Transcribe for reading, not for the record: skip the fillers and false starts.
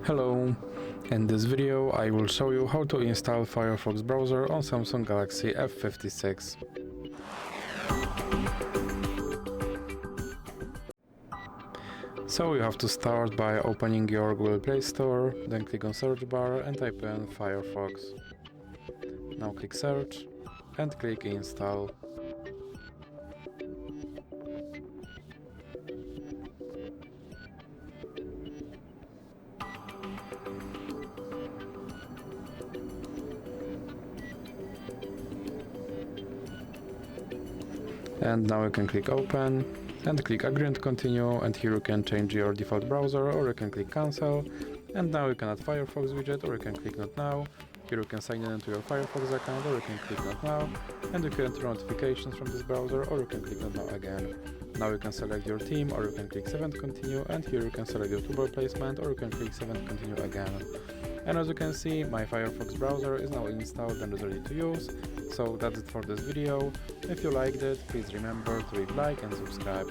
Hello! In this video I will show you how to install Firefox browser on Samsung Galaxy F56. So you have to start by opening your Google Play Store, then click on search bar and type in Firefox. Now click search and click install. And now you can click open and click agree and continue, and here you can change your default browser, or you can click cancel, and now you can add Firefox widget, or you can click not now. Here you can sign in into your Firefox account, or you can click not now, and you can enter notifications from this browser, or you can click not now again. Now you can select your theme, or you can click save and continue, and here you can select your toolbar placement, or you can click save and continue again. And as you can see, my Firefox browser is now installed and is ready to use. So that's it for this video. If you liked it, please remember to leave a like and subscribe.